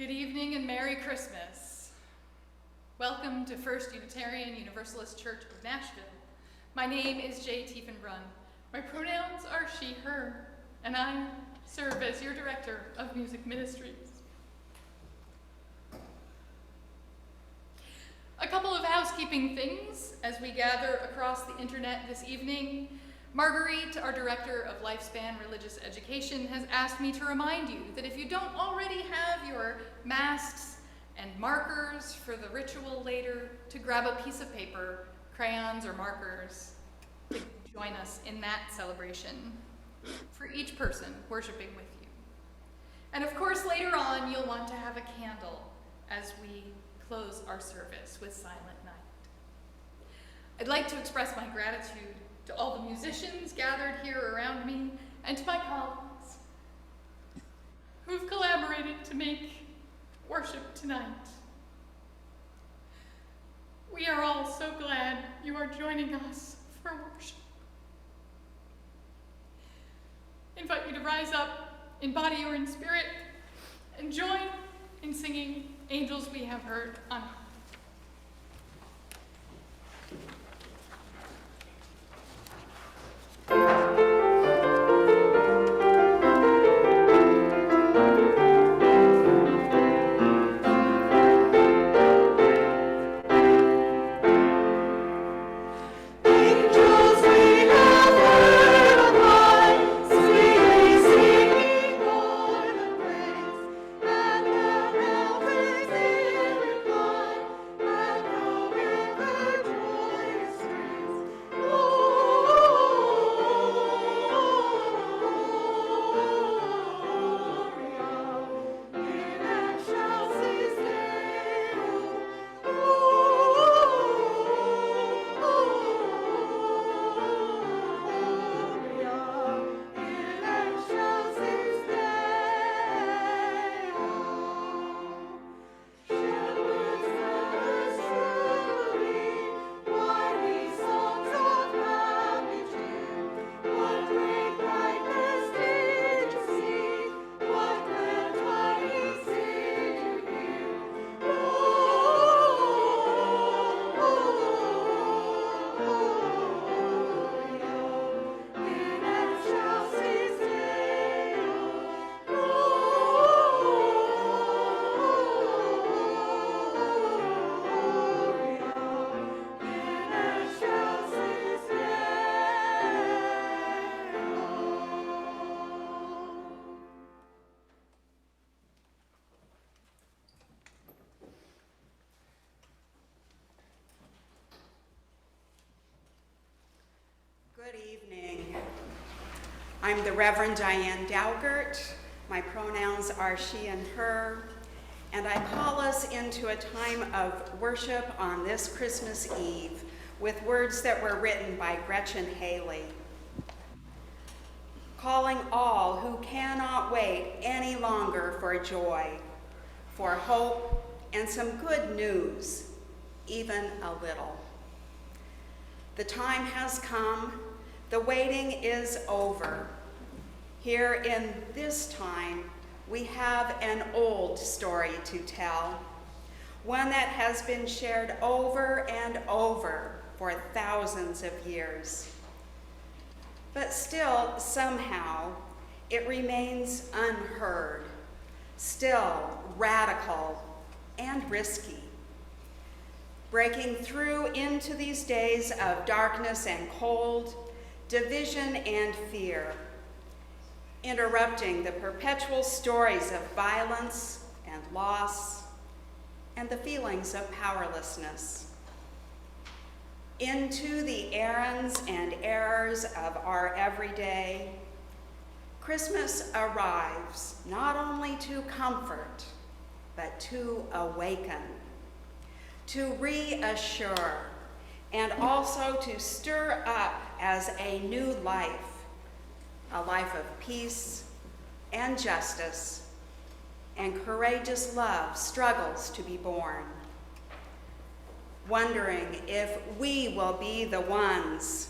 Good evening and Merry Christmas. Welcome to First Unitarian Universalist Church of Nashville. My name is Jay Tiefenbrunn. My pronouns are she, her, and I serve as your Director of Music Ministries. A couple of housekeeping things as we gather across the internet this evening. Marguerite, our Director of Lifespan Religious Education, has asked me to remind you that if you don't already have your masks and markers for the ritual later, to grab a piece of paper, crayons, or markers to join us in that celebration for each person worshiping with you. And of course, later on, you'll want to have a candle as we close our service with Silent Night. I'd like to express my gratitude to all the musicians gathered here around me, and to my colleagues who've collaborated to make worship tonight. We are all so glad you are joining us for worship. I invite you to rise up in body or in spirit and join in singing Angels We Have Heard on High. Good evening. I'm the Reverend Diane Dowgiert. My pronouns are she and her, and I call us into a time of worship on this Christmas Eve with words that were written by Gretchen Haley. Calling all who cannot wait any longer for joy, for hope, and some good news, even a little. The time has come. The waiting is over. Here in this time, we have an old story to tell, one that has been shared over and over for thousands of years. But still, somehow, it remains unheard, still radical and risky. Breaking through into these days of darkness and cold, division and fear, interrupting the perpetual stories of violence and loss and the feelings of powerlessness. Into the errands and errors of our everyday, Christmas arrives not only to comfort, but to awaken, to reassure, and also to stir up as a new life, a life of peace and justice, and courageous love struggles to be born. Wondering if we will be the ones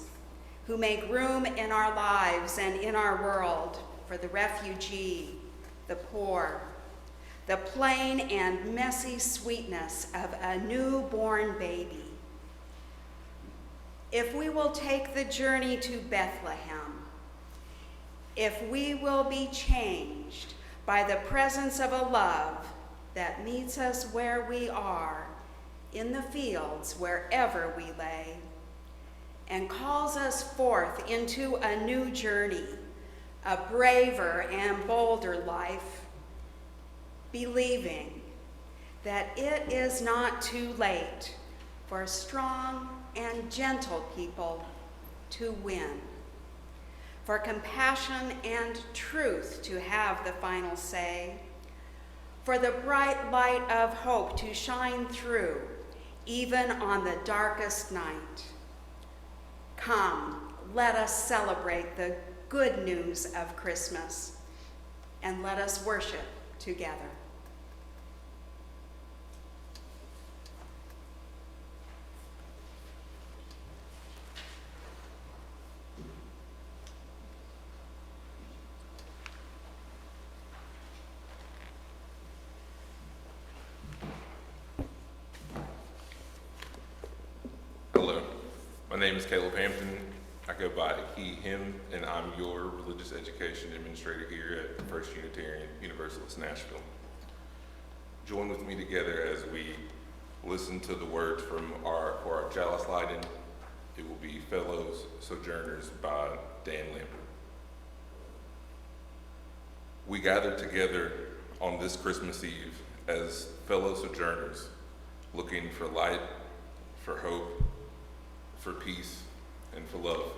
who make room in our lives and in our world for the refugee, the poor, the plain and messy sweetness of a newborn baby. If we will take the journey to Bethlehem, if we will be changed by the presence of a love that meets us where we are, in the fields, wherever we lay, and calls us forth into a new journey, a braver and bolder life, believing that it is not too late for strong and gentle people to win, for compassion and truth to have the final say, for the bright light of hope to shine through even on the darkest night. Come, let us celebrate the good news of Christmas, and let us worship together. Hello, my name is Caleb Hampton. I go by he, him, and I'm your religious education administrator here at First Unitarian Universalist Nashville. Join with me together as we listen to the words for our chalice lighting. It will be Fellows Sojourners by Dan Lambert. We gather together on this Christmas Eve as fellow sojourners, looking for light, for hope, for peace, and for love.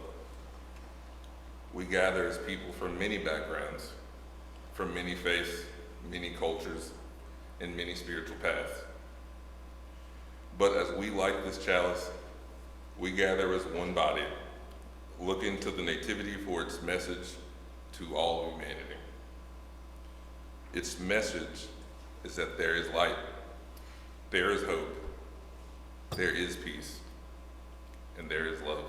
We gather as people from many backgrounds, from many faiths, many cultures, and many spiritual paths. But as we light this chalice, we gather as one body, looking to the Nativity for its message to all of humanity. Its message is that there is light, there is hope, there is peace, and there is love.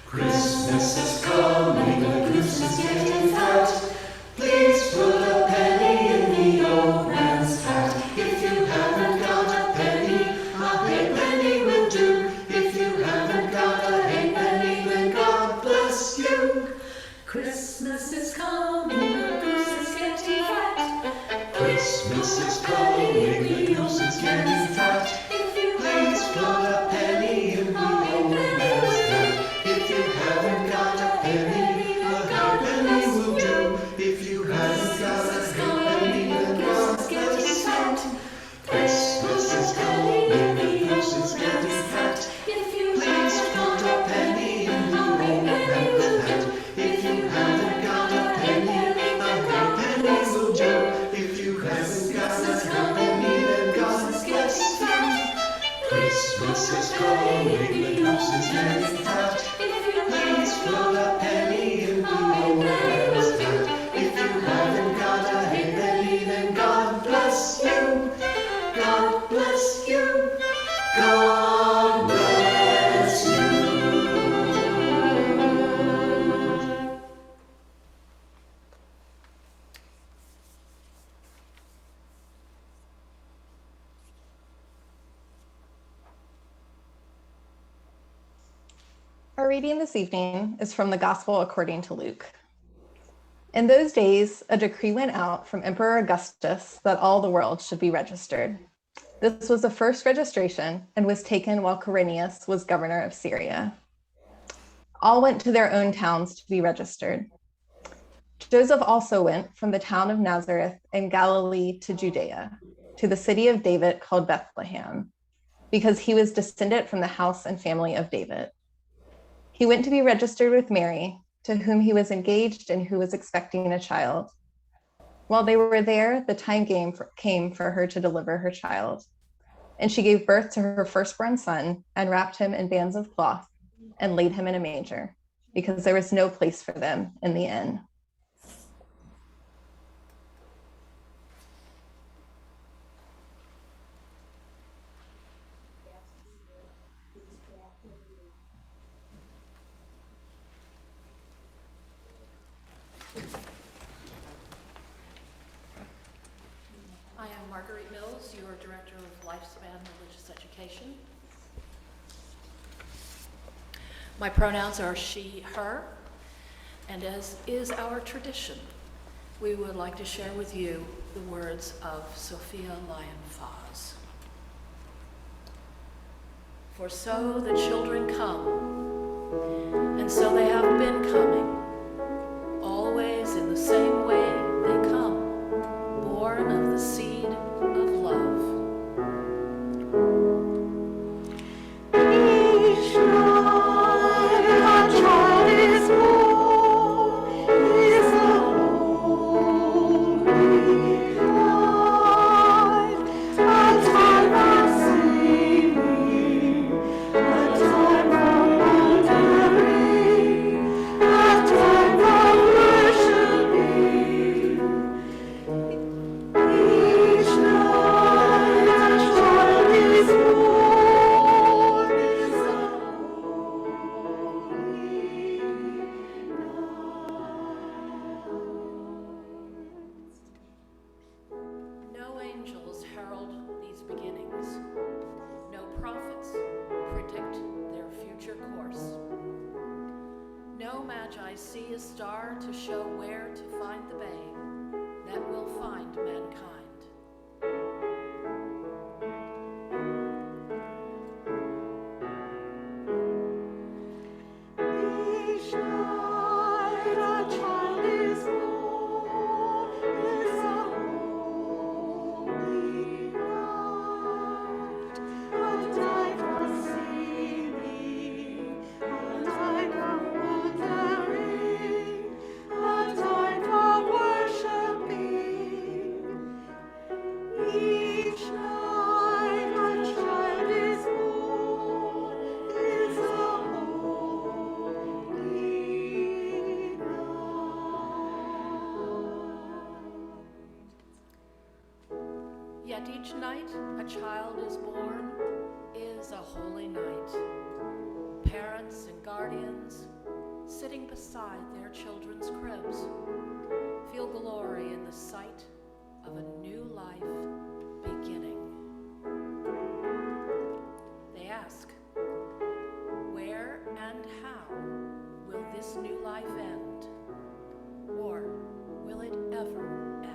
Christmas is coming, the goose is getting fat. Please put a penny in the old man's hat. If you haven't got a penny, a halfpenny will do. If you haven't got a halfpenny, then God bless you. Christmas is coming, the goose is getting fat. Christmas is coming, the goose is getting fat. If you please put a penny in the old man's hat. If you haven't got a penny, a halfpenny will do. If you haven't got a halfpenny, then God bless you. Christmas is coming, the goose is getting fat. If you please put a penny in the old man's hat. If you haven't got a penny, a halfpenny will do. If you haven't got a halfpenny, then God bless you. Christmas is coming, the goose is getting fat. Please put a penny in the old man's hat. If you haven't got a halfpenny, then God bless you. God bless you. God bless you. Our reading this evening is from the Gospel according to Luke. In those days, a decree went out from Emperor Augustus that all the world should be registered. This was the first registration and was taken while Quirinius was governor of Syria. All went to their own towns to be registered. Joseph also went from the town of Nazareth in Galilee to Judea, to the city of David called Bethlehem, because he was descendant from the house and family of David. He went to be registered with Mary, to whom he was engaged and who was expecting a child. While they were there, the time came for her to deliver her child. And she gave birth to her firstborn son and wrapped him in bands of cloth and laid him in a manger because there was no place for them in the inn. I am Marguerite Mills, your Director of Lifespan Religious Education. My pronouns are she, her, and as is our tradition, we would like to share with you the words of Sophia Lyon-Fahs. For so the children come, and so they have been coming, always in the same way they come, born of the seed of love. Each night a child is born, is a holy night, a time of singing, a time of wondering, a time of worshiping. Each night a child is born, is a holy night. No angels herald these beginnings. No prophets predict their future course. No magi see a star to show where to find the babe that will find mankind. Each night a child is born, is a holy night, a time for singing, a time for wondering, a time for worshiping. Each night a child is born, is a holy night. Yet each night a child is born is a holy night. Parents and guardians, sitting beside their children's cribs, feel glory in the sight of a new life beginning. They ask, where and how will this new life end? Or will it ever end?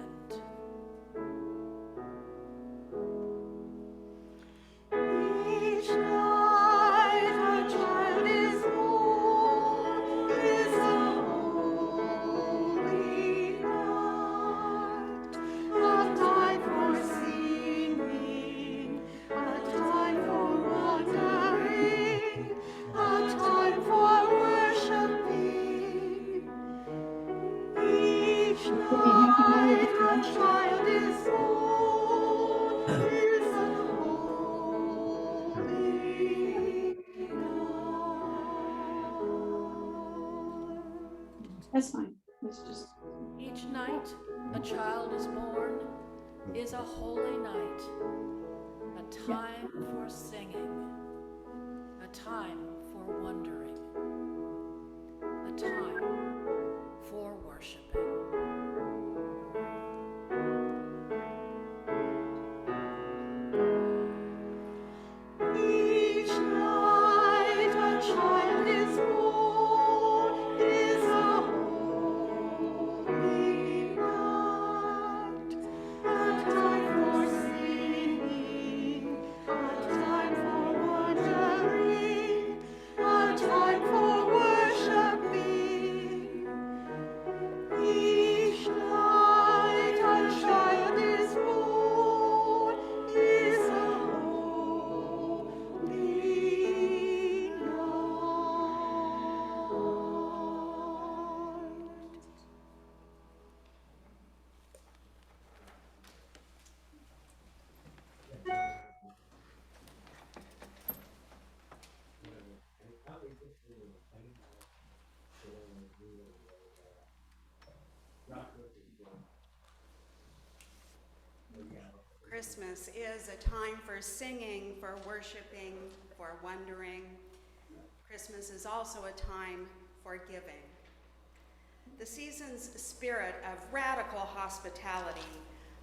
Each night a child is born, is a holy night, a time for singing, a time for wondering, a time for worshiping. Each night a child is born, is a holy night. That's fine. Let's just. Each night a child is born is a holy night, a time for singing, a time for wondering, a time for worshiping. Each night a child is born, is a holy night, a time for singing, a time for wondering, a time for worshiping. Christmas is a time for singing, for worshiping, for wondering. Christmas is also a time for giving. The season's spirit of radical hospitality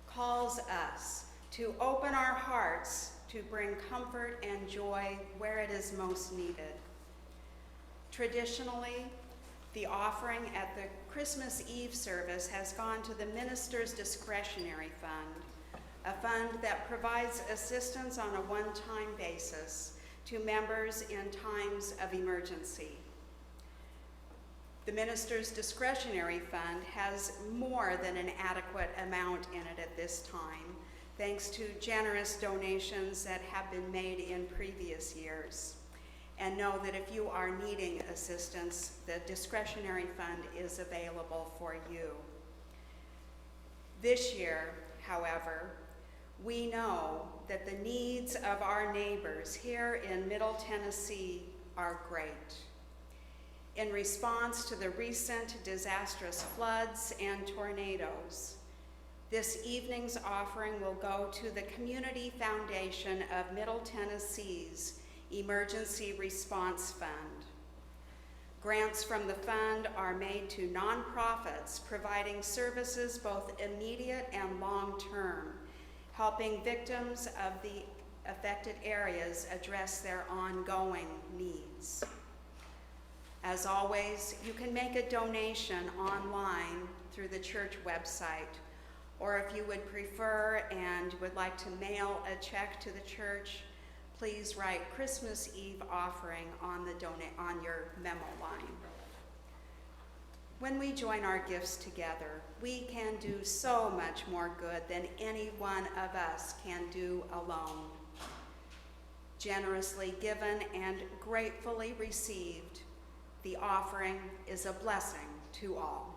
calls us to open our hearts to bring comfort and joy where it is most needed. Traditionally, the offering at the Christmas Eve service has gone to the minister's discretionary fund, a fund that provides assistance on a one-time basis to members in times of emergency. The minister's discretionary fund has more than an adequate amount in it at this time, thanks to generous donations that have been made in previous years. And know that if you are needing assistance, the discretionary fund is available for you. This year, however, we know that the needs of our neighbors here in Middle Tennessee are great. In response to the recent disastrous floods and tornadoes, this evening's offering will go to the Community Foundation of Middle Tennessee's Emergency Response Fund. Grants from the fund are made to nonprofits providing services both immediate and long-term, helping victims of the affected areas address their ongoing needs. As always, you can make a donation online through the church website, or if you would prefer and would like to mail a check to the church, please write Christmas Eve offering on your memo line. When we join our gifts together, we can do so much more good than any one of us can do alone. Generously given and gratefully received, the offering is a blessing to all.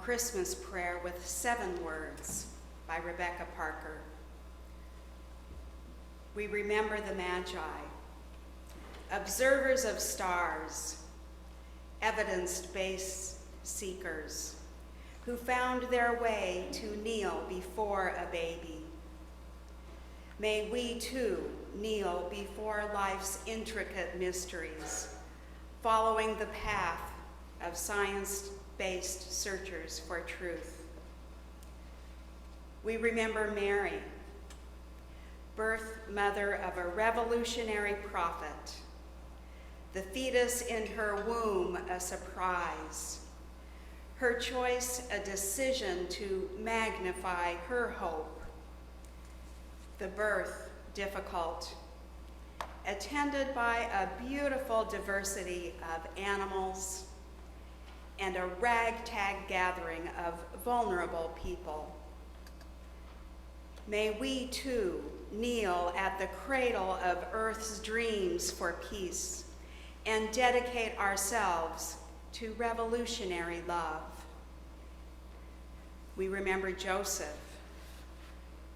Christmas prayer with 7 words by Rebecca Parker. We remember the Magi, observers of stars, evidence-based seekers who found their way to kneel before a baby. May we too kneel before life's intricate mysteries, following the path of science-based searchers for truth. We remember Mary, birth mother of a revolutionary prophet, the fetus in her womb a surprise, her choice a decision to magnify her hope, the birth difficult, attended by a beautiful diversity of animals and a ragtag gathering of vulnerable people. May we too kneel at the cradle of Earth's dreams for peace and dedicate ourselves to revolutionary love. We remember Joseph,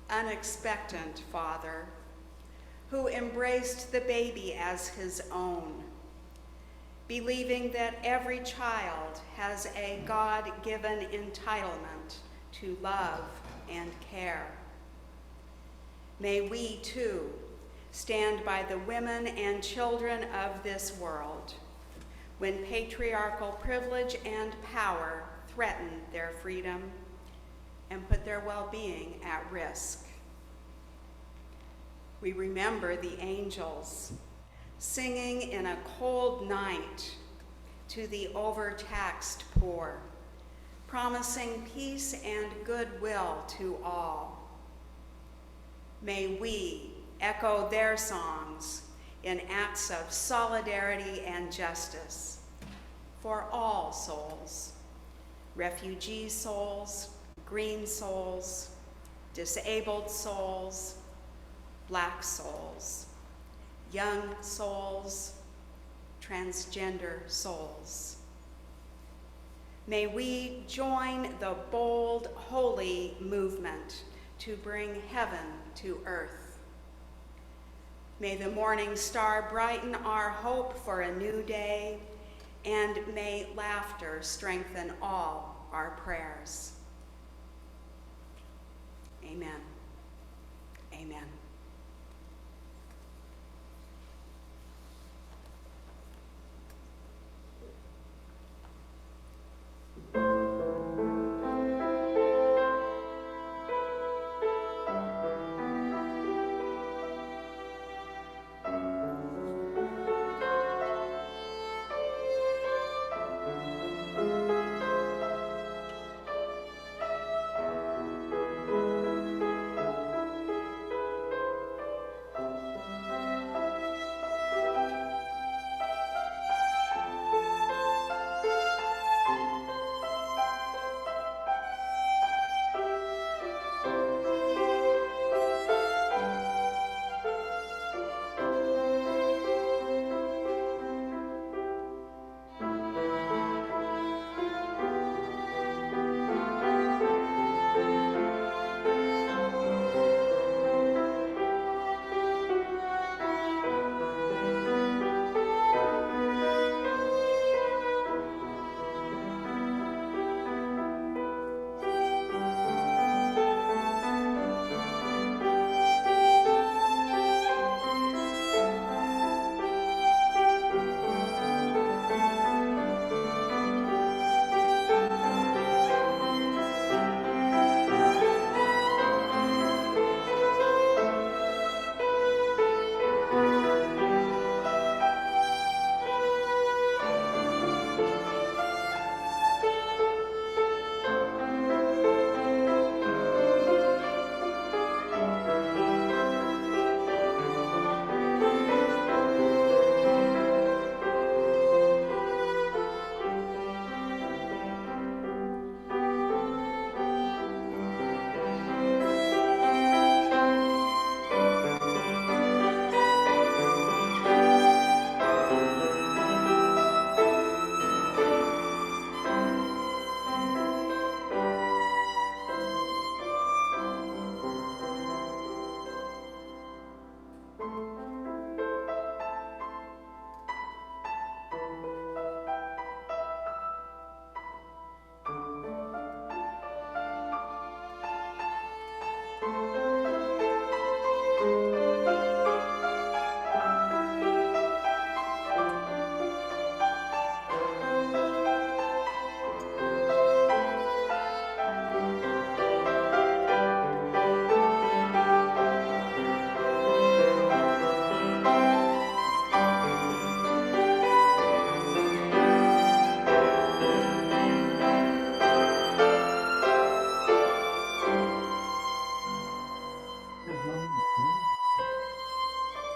unexpectant father, who embraced the baby as his own, believing that every child has a God-given entitlement to love and care. May we too stand by the women and children of this world when patriarchal privilege and power threaten their freedom and put their well-being at risk. We remember the angels singing in a cold night to the overtaxed poor, promising peace and goodwill to all. May we echo their songs in acts of solidarity and justice for all souls, refugee souls, green souls, disabled souls, Black souls, young souls, transgender souls. May we join the bold, holy movement to bring heaven to earth. May the morning star brighten our hope for a new day, and may laughter strengthen all our prayers. Amen. Amen.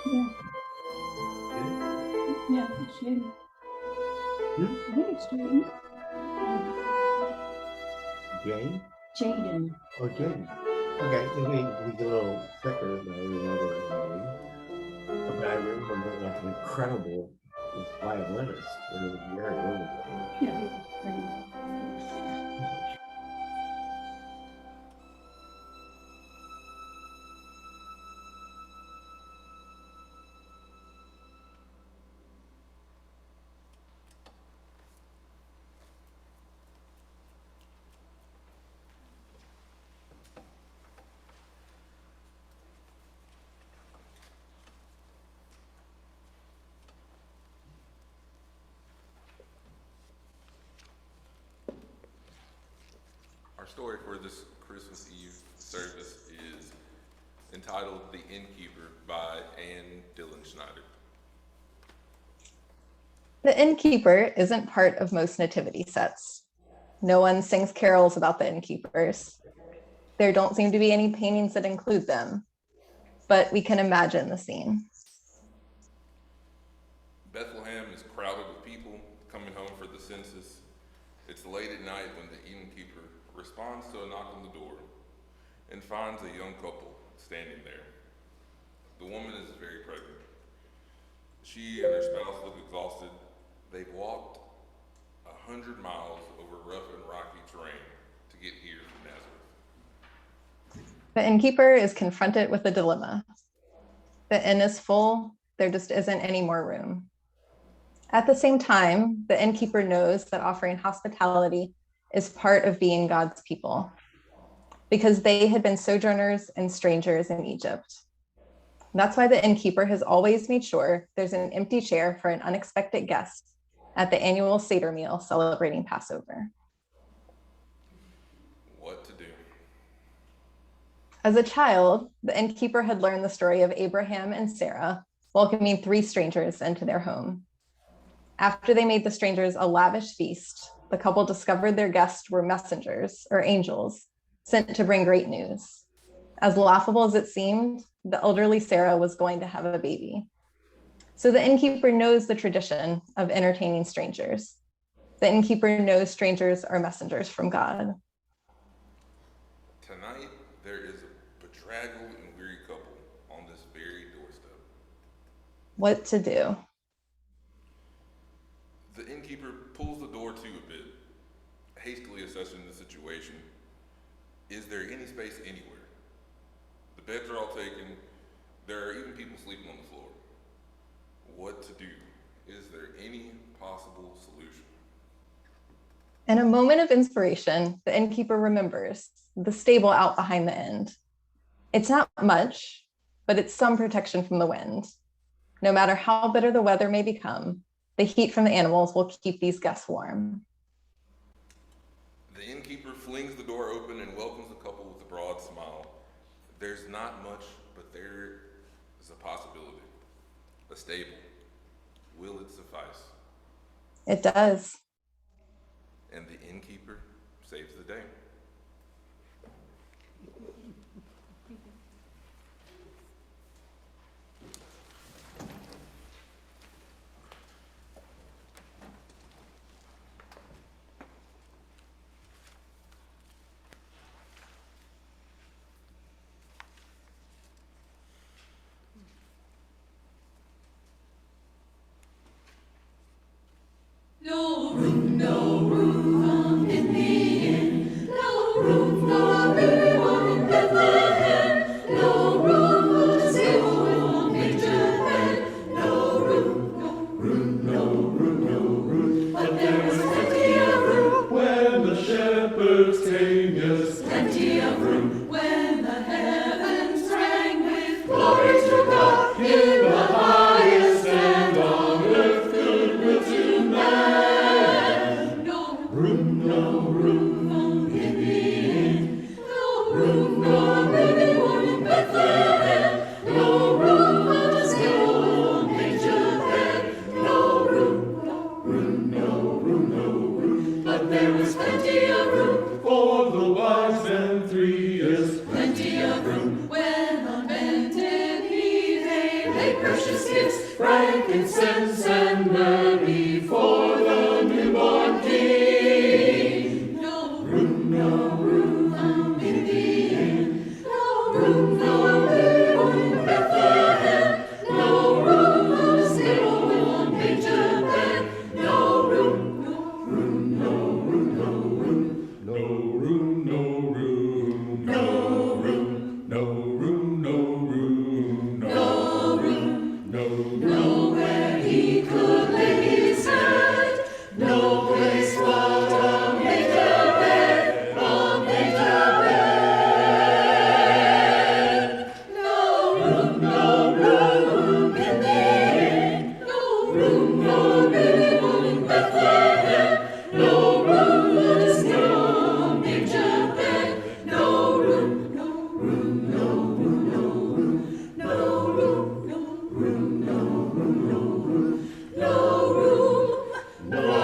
Yeah. Yeah, it's Jaden. I think it's Jaden. Jane? Jaden. Oh, Jane. Okay, he's a little thicker than any other name. But I remember like an incredible violinist. And it was very wonderful. Yeah, he was pretty. Our story for this Christmas Eve service is entitled The Innkeeper by Anne Schneider. The innkeeper isn't part of most nativity sets. No one sings carols about the innkeepers. There don't seem to be any paintings that include them, but we can imagine the scene. Bethlehem is crowded with people coming home for the census. It's late at night when the innkeeper responds to a knock on the door and finds a young couple standing there. The woman is very pregnant. She and her spouse look exhausted. They've walked 100 miles over rough and rocky terrain to get here from Nazareth. The innkeeper is confronted with a dilemma. The inn is full, there just isn't any more room. At the same time, the innkeeper knows that offering hospitality is part of being God's people, because they had been sojourners and strangers in Egypt. That's why the innkeeper has always made sure there's an empty chair for an unexpected guest at the annual Seder meal celebrating Passover. What to do? As a child, the innkeeper had learned the story of Abraham and Sarah welcoming 3 strangers into their home. After they made the strangers a lavish feast, the couple discovered their guests were messengers or angels sent to bring great news. As laughable as it seemed, the elderly Sarah was going to have a baby. So the innkeeper knows the tradition of entertaining strangers. The innkeeper knows strangers are messengers from God. Tonight, there is a bedraggled and weary couple on this very doorstep. What to do? The innkeeper pulls the door to a bit, hastily assessing the situation. Is there any space anywhere? The beds are all taken. There are even people sleeping on the floor. What to do? Is there any possible solution? In a moment of inspiration, the innkeeper remembers the stable out behind the inn. It's not much, but it's some protection from the wind. No matter how bitter the weather may become, the heat from the animals will keep these guests warm. The innkeeper flings the door open and welcomes the couple with a broad smile. There's not much, but there is a possibility. A stable. Will it suffice? It does. And the innkeeper saves the day. No room in the inn. No room for anyone in Bethlehem. No room to stay with a manger bed. No room. But there was plenty of room when the shepherds came. Yes, plenty of room when the heavens rang with glory to God in the highest, and on earth goodwill to man. No they precious gifts, frankincense and myrrh for the newborn King. No room in the inn, no room in Bethlehem, no room on a little manger bed, no room, no room, no room, no room, no room, no room, no room, no room, no room, no room, nowhere he could lay his head, no place but a manger bed, a manger bed. No room in the inn, no room in Bethlehem, no room on a little manger bed, no room, no room, no room, no room, no room, no room, no room, no room, no room,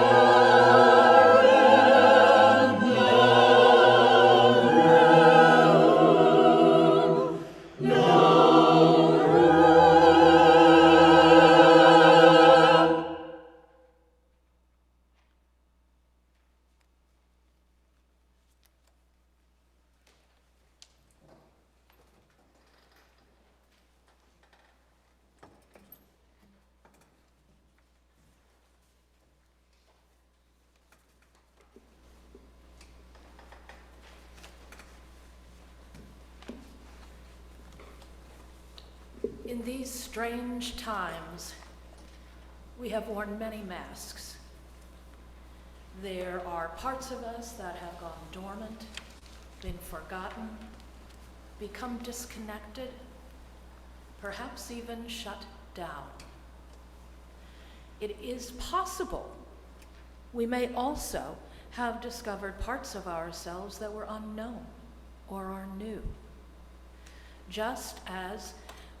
In these strange times, we have worn many masks. There are parts of us that have gone dormant, been forgotten, become disconnected, perhaps even shut down. It is possible we may also have discovered parts of ourselves that were unknown or are new. Just as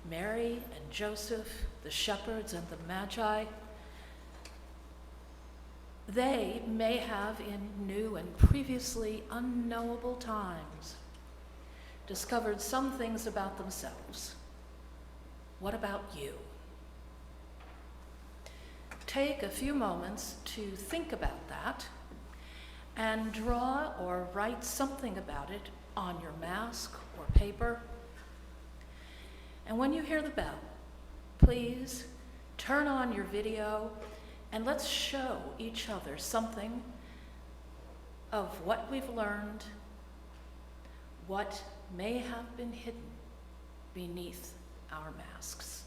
Mary and Joseph, the shepherds and the Magi, they may have in new and previously unknowable times discovered some things about themselves. What about you? Take a few moments to think about that and draw or write something about it on your mask or paper. And when you hear the bell, please turn on your video and let's show each other something of what we've learned, what may have been hidden beneath our masks.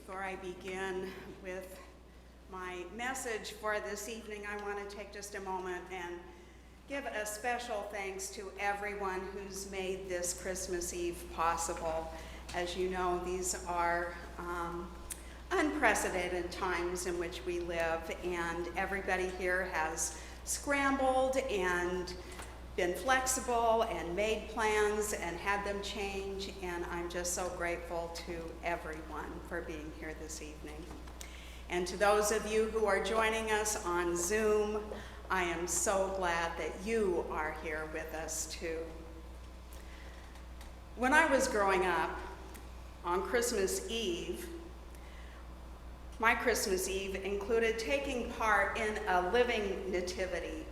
Before I begin with my message for this evening, I want to take just a moment and give a special thanks to everyone who's made this Christmas Eve possible. As you know, these are unprecedented times in which we live, and everybody here has scrambled and been flexible and made plans and had them change, and I'm just so grateful to everyone for being here this evening. And to those of you who are joining us on Zoom, I am so glad that you are here with us too. When I was growing up, on Christmas Eve, my Christmas Eve included taking part in a living nativity.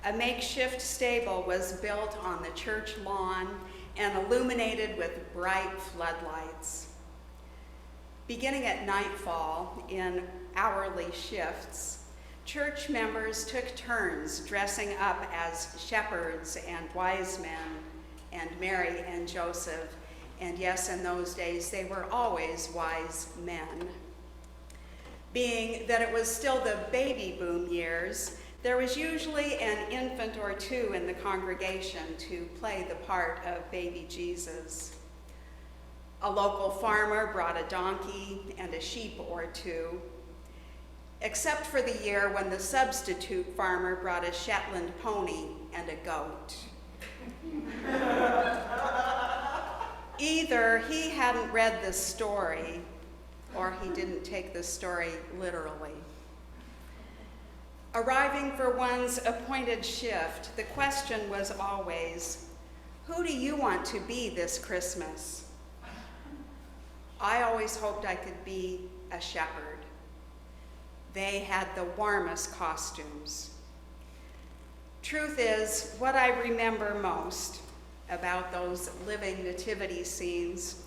A makeshift stable was built on the church lawn and illuminated with bright floodlights. Beginning at nightfall in hourly shifts, church members took turns dressing up as shepherds and wise men and Mary and Joseph. And yes, in those days, they were always wise men. Being that it was still the baby boom years, there was usually an infant or two in the congregation to play the part of baby Jesus. A local farmer brought a donkey and a sheep or two, except for the year when the substitute farmer brought a Shetland pony and a goat. Either he hadn't read the story or he didn't take the story literally. Arriving for one's appointed shift, the question was always, who do you want to be this Christmas? I always hoped I could be a shepherd. They had the warmest costumes. Truth is, what I remember most about those living nativity scenes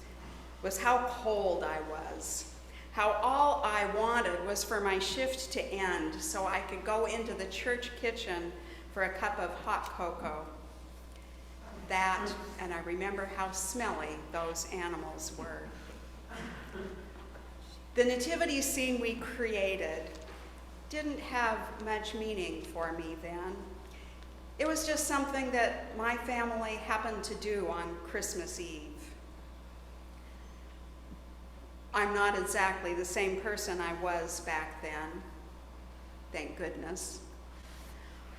was how cold I was, how all I wanted was for my shift to end so I could go into the church kitchen for a cup of hot cocoa. That, and I remember how smelly those animals were. The nativity scene we created didn't have much meaning for me then. It was just something that my family happened to do on Christmas Eve. I'm not exactly the same person I was back then, thank goodness.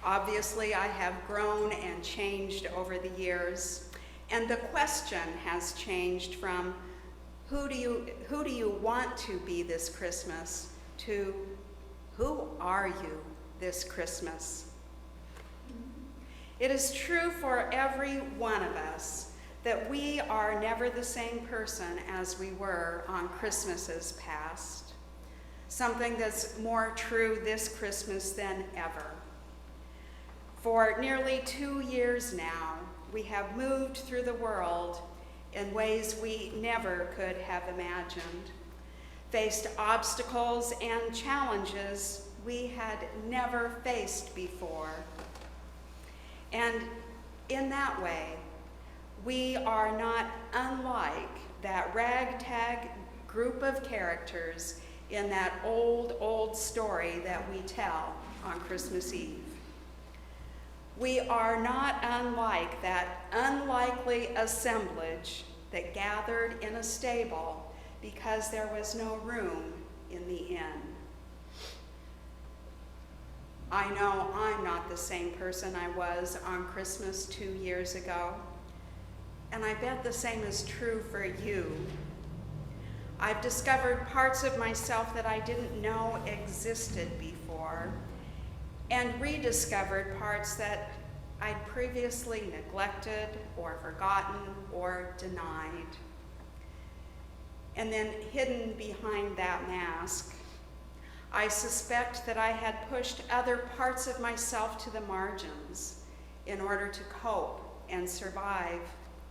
Obviously, I have grown and changed over the years, and the question has changed from who do you want to be this Christmas to who are you this Christmas? It is true for every one of us that we are never the same person as we were on Christmases past. Something that's more true this Christmas than ever. For nearly 2 years now, we have moved through the world in ways we never could have imagined, faced obstacles and challenges we had never faced before. And in that way, we are not unlike that ragtag group of characters in that old story that we tell on Christmas Eve. We are not unlike that unlikely assemblage that gathered in a stable because there was no room in the inn. I know I'm not the same person I was on Christmas 2 years ago. And I bet the same is true for you. I've discovered parts of myself that I didn't know existed before, and rediscovered parts that I'd previously neglected or forgotten or denied. And then hidden behind that mask, I suspect that I had pushed other parts of myself to the margins in order to cope and survive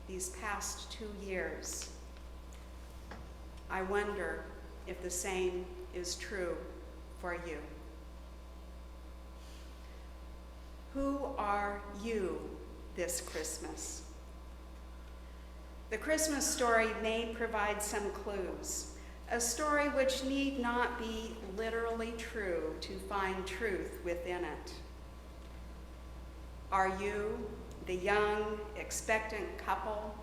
these past 2 years. I wonder if the same is true for you. Who are you this Christmas? The Christmas story may provide some clues a story which need not be literally true to find truth within it. Are you, the young, expectant couple,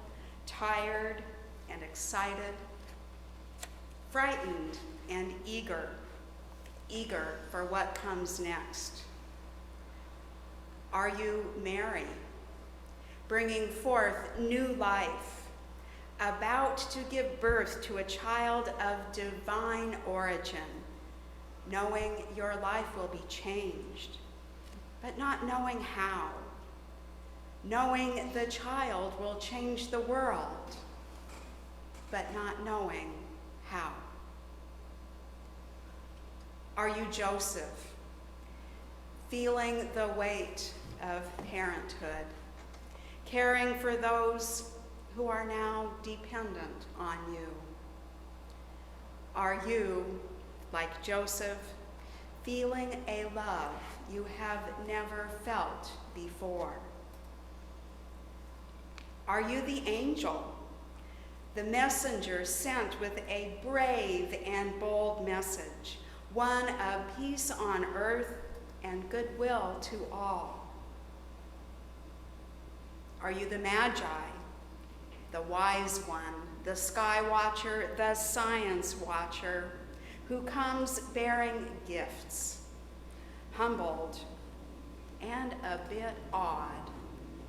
tired and excited, frightened and eager for what comes next? Are you Mary, bringing forth new life, about to give birth to a child of divine origin, knowing your life will be changed, but not knowing how, knowing the child will change the world, but not knowing how? Are you Joseph, feeling the weight of parenthood, caring for those who are now dependent on you? Are you, like Joseph, feeling a love you have never felt before? Are you the angel, the messenger sent with a brave and bold message, one of peace on earth and goodwill to all? Are you the Magi, the wise one, the sky watcher, the science watcher, who comes bearing gifts, humbled and a bit awed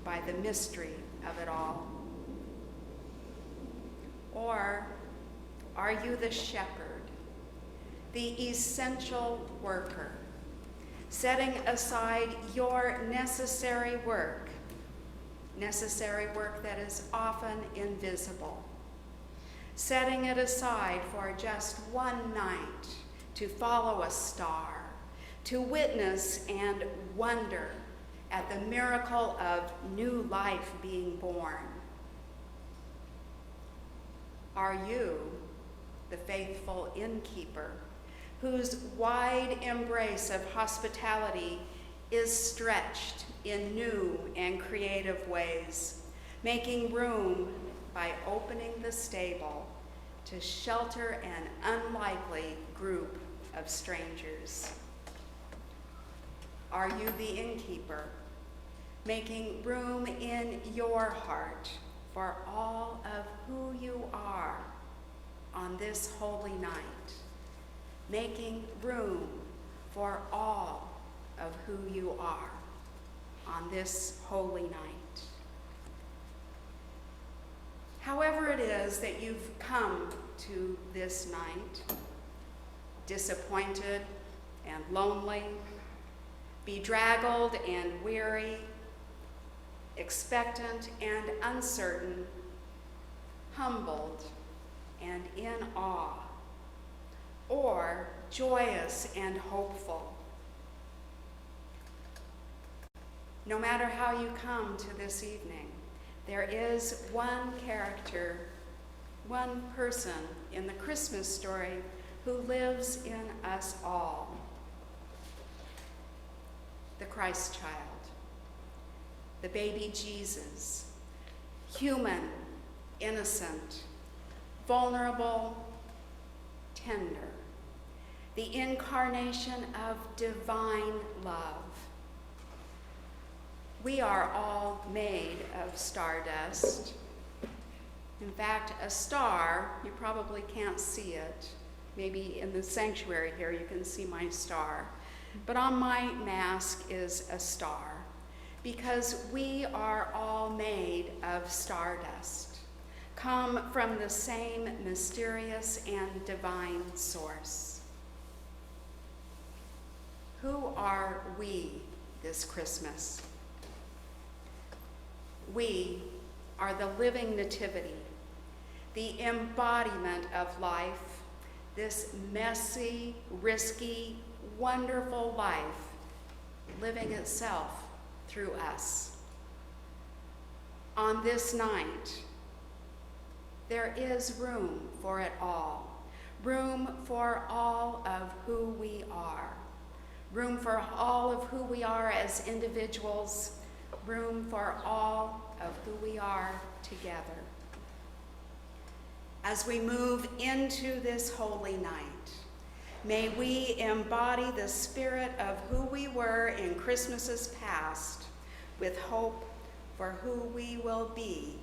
by the mystery of it all? Or are you the shepherd, the essential worker, setting aside your necessary work that is often invisible, setting it aside for just one night to follow a star, to witness and wonder at the miracle of new life being born? Are you the faithful innkeeper whose wide embrace of hospitality is stretched in new and creative ways, making room by opening the stable to shelter an unlikely group of strangers? Are you the innkeeper, making room in your heart for all of who you are on this holy night, making room for all of who you are on this holy night? However it is that you've come to this night, disappointed and lonely, bedraggled and weary, expectant and uncertain, humbled and in awe, or joyous and hopeful, no matter how you come to this evening, there is one character, one person in the Christmas story who lives in us all: the Christ child, the baby Jesus, human, innocent, vulnerable, tender, the incarnation of divine love. We are all made of stardust. In fact, a star, you probably can't see it. Maybe in the sanctuary here you can see my star. But on my mask is a star, because we are all made of stardust, come from the same mysterious and divine source. Who are we this Christmas? We are the living nativity, the embodiment of life, this messy, risky, wonderful life living itself through us. On this night, there is room for it all, room for all of who we are, room for all of who we are as individuals, room for all of who we are together. As we move into this holy night, may we embody the spirit of who we were in Christmases past with hope for who we will be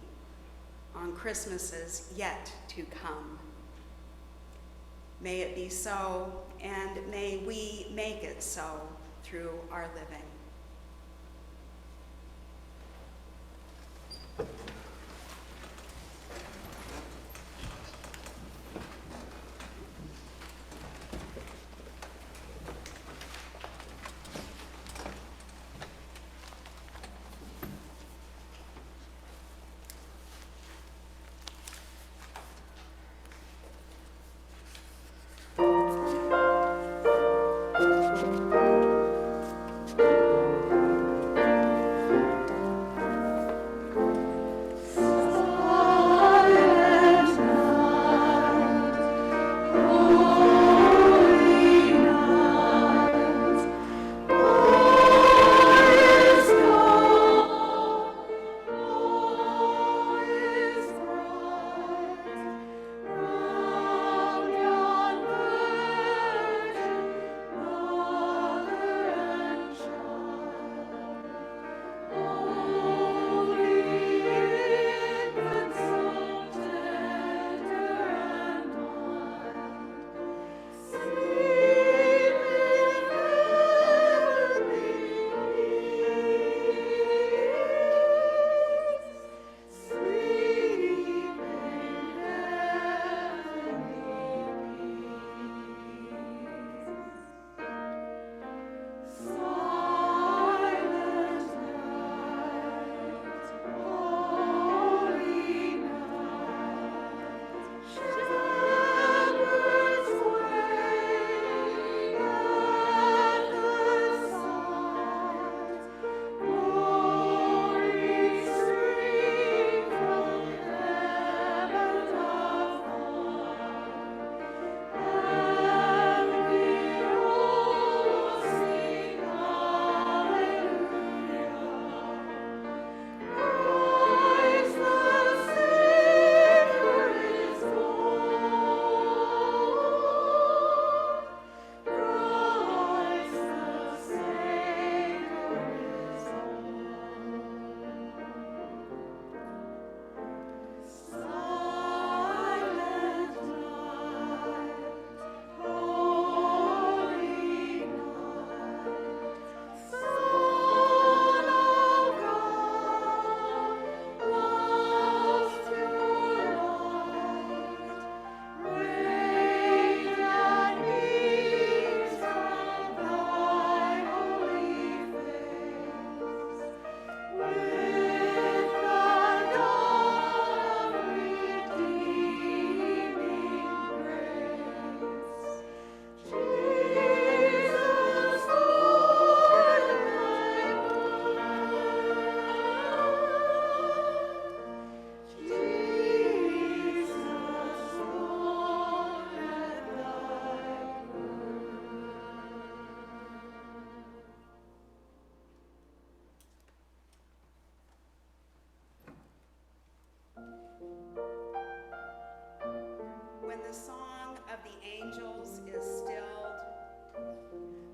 on Christmases yet to come. May it be so, and may we make it so through our living. When the song of the angels is stilled,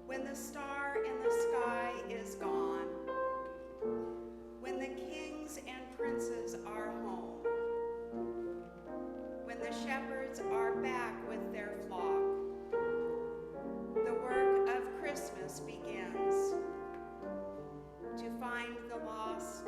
when the star in the sky is gone, when the kings and princes are home, when the shepherds are back with their flock, the work of Christmas begins to find the lost,